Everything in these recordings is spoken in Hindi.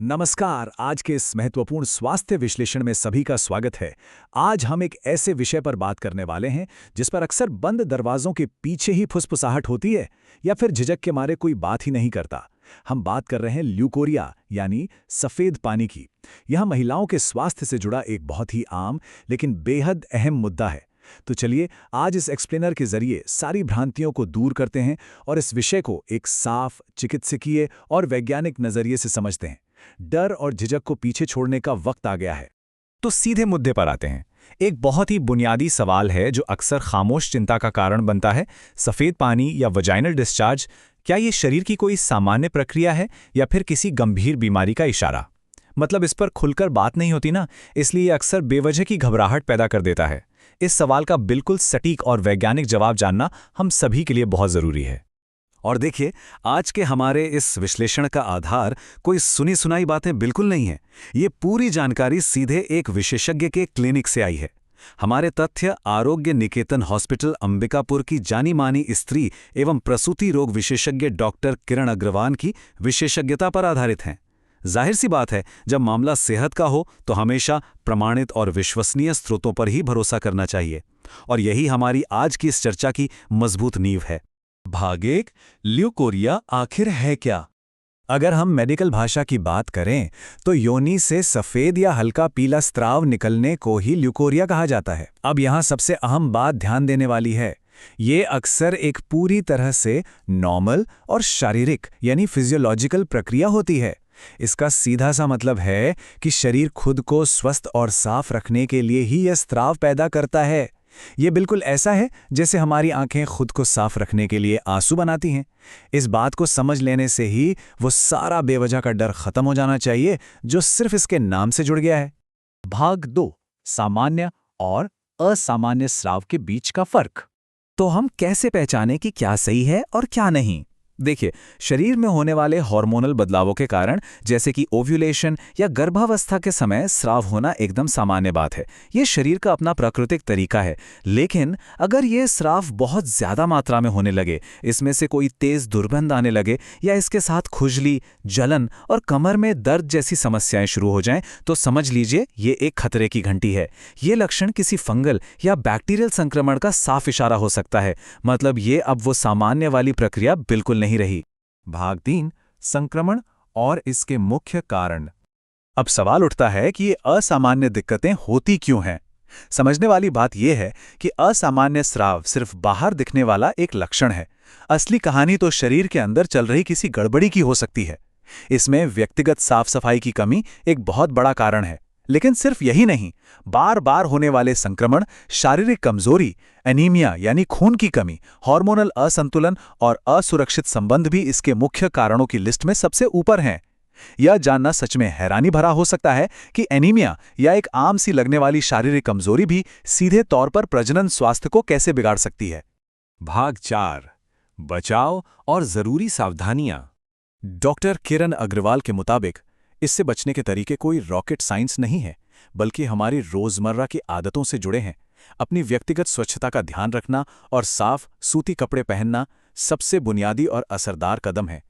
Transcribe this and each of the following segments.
नमस्कार। आज के इस महत्वपूर्ण स्वास्थ्य विश्लेषण में सभी का स्वागत है। आज हम एक ऐसे विषय पर बात करने वाले हैं जिस पर अक्सर बंद दरवाजों के पीछे ही फुसफुसाहट होती है या फिर झिझक के मारे कोई बात ही नहीं करता। हम बात कर रहे हैं ल्यूकोरिया यानी सफेद पानी की। यह महिलाओं के स्वास्थ्य से जुड़ा एक बहुत ही आम लेकिन बेहद अहम मुद्दा है। तो चलिए आज इस एक्सप्लेनर के जरिए सारी भ्रांतियों को दूर करते हैं और इस विषय को एक साफ, चिकित्सकीय और वैज्ञानिक नजरिए से समझते हैं। डर और झिझक को पीछे छोड़ने का वक्त आ गया है। तो सीधे मुद्दे पर आते हैं। एक बहुत ही बुनियादी सवाल है जो अक्सर खामोश चिंता का कारण बनता है। सफ़ेद पानी या वजाइनल डिस्चार्ज, क्या ये शरीर की कोई सामान्य प्रक्रिया है या फिर किसी गंभीर बीमारी का इशारा? मतलब इस पर खुलकर बात नहीं होती ना, इसलिए अक्सर बेवजह की घबराहट पैदा कर देता है। इस सवाल का बिल्कुल सटीक और वैज्ञानिक जवाब जानना हम सभी के लिए बहुत ज़रूरी है। और देखिए, आज के हमारे इस विश्लेषण का आधार कोई सुनी सुनाई बातें बिल्कुल नहीं है। ये पूरी जानकारी सीधे एक विशेषज्ञ के क्लिनिक से आई है। हमारे तथ्य आरोग्य निकेतन हॉस्पिटल अंबिकापुर की जानी मानी स्त्री एवं प्रसूति रोग विशेषज्ञ डॉक्टर किरण अग्रवाल की विशेषज्ञता पर आधारित हैं। जाहिर सी बात है, जब मामला सेहत का हो तो हमेशा प्रमाणित और विश्वसनीय स्रोतों पर ही भरोसा करना चाहिए। और यही हमारी आज की इस चर्चा की मजबूत नींव है। भाग 1, ल्यूकोरिया आखिर है क्या? अगर हम मेडिकल भाषा की बात करें तो योनि से सफ़ेद या हल्का पीला स्राव निकलने को ही ल्यूकोरिया कहा जाता है। अब यहाँ सबसे अहम बात ध्यान देने वाली है। ये अक्सर एक पूरी तरह से नॉर्मल और शारीरिक यानी फिजियोलॉजिकल प्रक्रिया होती है। इसका सीधा सा मतलब है कि शरीर खुद को स्वस्थ और साफ रखने के लिए ही यह स्राव पैदा करता है। ये बिल्कुल ऐसा है जैसे हमारी आंखें खुद को साफ रखने के लिए आंसू बनाती हैं। इस बात को समझ लेने से ही वो सारा बेवजह का डर खत्म हो जाना चाहिए जो सिर्फ इसके नाम से जुड़ गया है। भाग 2, सामान्य और असामान्य स्राव के बीच का फर्क। तो हम कैसे पहचानें कि क्या सही है और क्या नहीं? देखिए, शरीर में होने वाले हार्मोनल बदलावों के कारण जैसे कि ओव्यूलेशन या गर्भावस्था के समय स्राव होना एकदम सामान्य बात है। ये शरीर का अपना प्राकृतिक तरीका है। लेकिन अगर ये स्राव बहुत ज़्यादा मात्रा में होने लगे, इसमें से कोई तेज़ दुर्गंध आने लगे या इसके साथ खुजली, जलन और कमर में दर्द जैसी समस्याएं शुरू हो जाएं, तो समझ लीजिए ये एक खतरे की घंटी है। ये लक्षण किसी फंगल या बैक्टीरियल संक्रमण का साफ इशारा हो सकता है। मतलब ये अब वो सामान्य वाली प्रक्रिया बिल्कुल नहीं रही। भाग 3, संक्रमण और इसके मुख्य कारण। अब सवाल उठता है कि ये असामान्य दिक्कतें होती क्यों हैं। समझने वाली बात यह है कि असामान्य स्राव सिर्फ बाहर दिखने वाला एक लक्षण है। असली कहानी तो शरीर के अंदर चल रही किसी गड़बड़ी की हो सकती है। इसमें व्यक्तिगत साफ सफाई की कमी एक बहुत बड़ा कारण है। लेकिन सिर्फ यही नहीं, बार बार होने वाले संक्रमण, शारीरिक कमजोरी, एनीमिया यानी खून की कमी, हार्मोनल असंतुलन और असुरक्षित संबंध भी इसके मुख्य कारणों की लिस्ट में सबसे ऊपर हैं। यह जानना सच में हैरानी भरा हो सकता है कि एनीमिया या एक आम सी लगने वाली शारीरिक कमजोरी भी सीधे तौर पर प्रजनन स्वास्थ्य को कैसे बिगाड़ सकती है। भाग 4, बचाव और जरूरी सावधानियां। डॉक्टर किरण अग्रवाल के मुताबिक इससे बचने के तरीके कोई रॉकेट साइंस नहीं है, बल्कि हमारी रोजमर्रा की आदतों से जुड़े हैं। अपनी व्यक्तिगत स्वच्छता का ध्यान रखना और साफ सूती कपड़े पहनना सबसे बुनियादी और असरदार कदम है।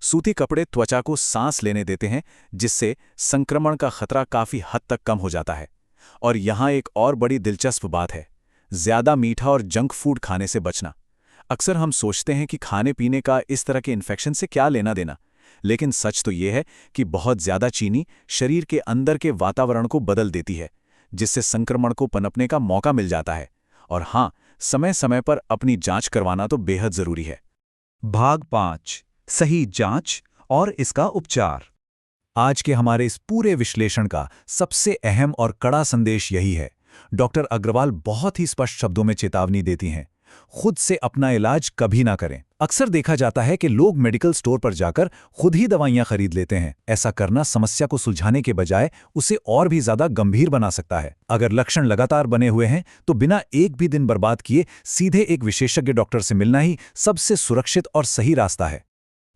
सूती कपड़े त्वचा को सांस लेने देते हैं, जिससे संक्रमण का खतरा काफी हद तक कम हो जाता है। और यहाँ एक और बड़ी दिलचस्प बात है, ज्यादा मीठा और जंक फूड खाने से बचना। अक्सर हम सोचते हैं कि खाने पीने का इस तरह के इन्फेक्शन से क्या लेना देना, लेकिन सच तो यह है कि बहुत ज्यादा चीनी शरीर के अंदर के वातावरण को बदल देती है, जिससे संक्रमण को पनपने का मौका मिल जाता है। और हाँ, समय समय पर अपनी जांच करवाना तो बेहद जरूरी है। भाग 5, सही जांच और इसका उपचार। आज के हमारे इस पूरे विश्लेषण का सबसे अहम और कड़ा संदेश यही है। डॉक्टर अग्रवाल बहुत ही स्पष्ट शब्दों में चेतावनी देती हैं, खुद से अपना इलाज कभी ना करें। अक्सर देखा जाता है कि लोग मेडिकल स्टोर पर जाकर खुद ही दवाइयां खरीद लेते हैं। ऐसा करना समस्या को सुलझाने के बजाय उसे और भी ज्यादा गंभीर बना सकता है। अगर लक्षण लगातार बने हुए हैं तो बिना एक भी दिन बर्बाद किए सीधे एक विशेषज्ञ डॉक्टर से मिलना ही सबसे सुरक्षित और सही रास्ता है।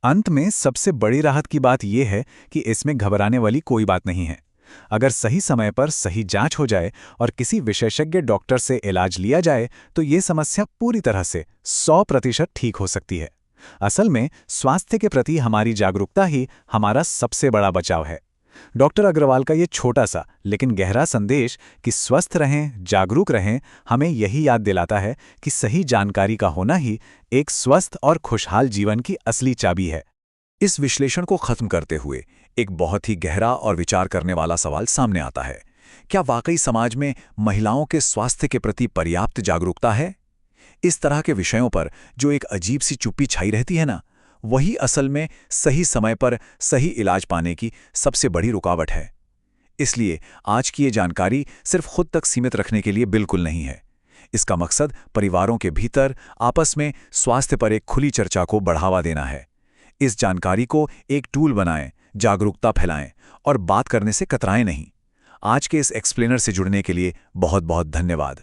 अंत में सबसे बड़ी राहत की बात यह है कि इसमें घबराने वाली कोई बात नहीं है। अगर सही समय पर सही जांच हो जाए और किसी विशेषज्ञ डॉक्टर से इलाज लिया जाए तो ये समस्या पूरी तरह से 100% ठीक हो सकती है। असल में स्वास्थ्य के प्रति हमारी जागरूकता ही हमारा सबसे बड़ा बचाव है। डॉक्टर अग्रवाल का ये छोटा सा लेकिन गहरा संदेश कि स्वस्थ रहें, जागरूक रहें, हमें यही याद दिलाता है कि सही जानकारी का होना ही एक स्वस्थ और खुशहाल जीवन की असली चाबी है। इस विश्लेषण को खत्म करते हुए एक बहुत ही गहरा और विचार करने वाला सवाल सामने आता है। क्या वाकई समाज में महिलाओं के स्वास्थ्य के प्रति पर्याप्त जागरूकता है? इस तरह के विषयों पर जो एक अजीब सी चुप्पी छाई रहती है ना, वही असल में सही समय पर सही इलाज पाने की सबसे बड़ी रुकावट है। इसलिए आज की ये जानकारी सिर्फ खुद तक सीमित रखने के लिए बिल्कुल नहीं है। इसका मकसद परिवारों के भीतर आपस में स्वास्थ्य पर एक खुली चर्चा को बढ़ावा देना है। इस जानकारी को एक टूल बनाएं, जागरूकता फैलाएं और बात करने से कतराएं नहीं। आज के इस एक्सप्लेनर से जुड़ने के लिए बहुत बहुत धन्यवाद।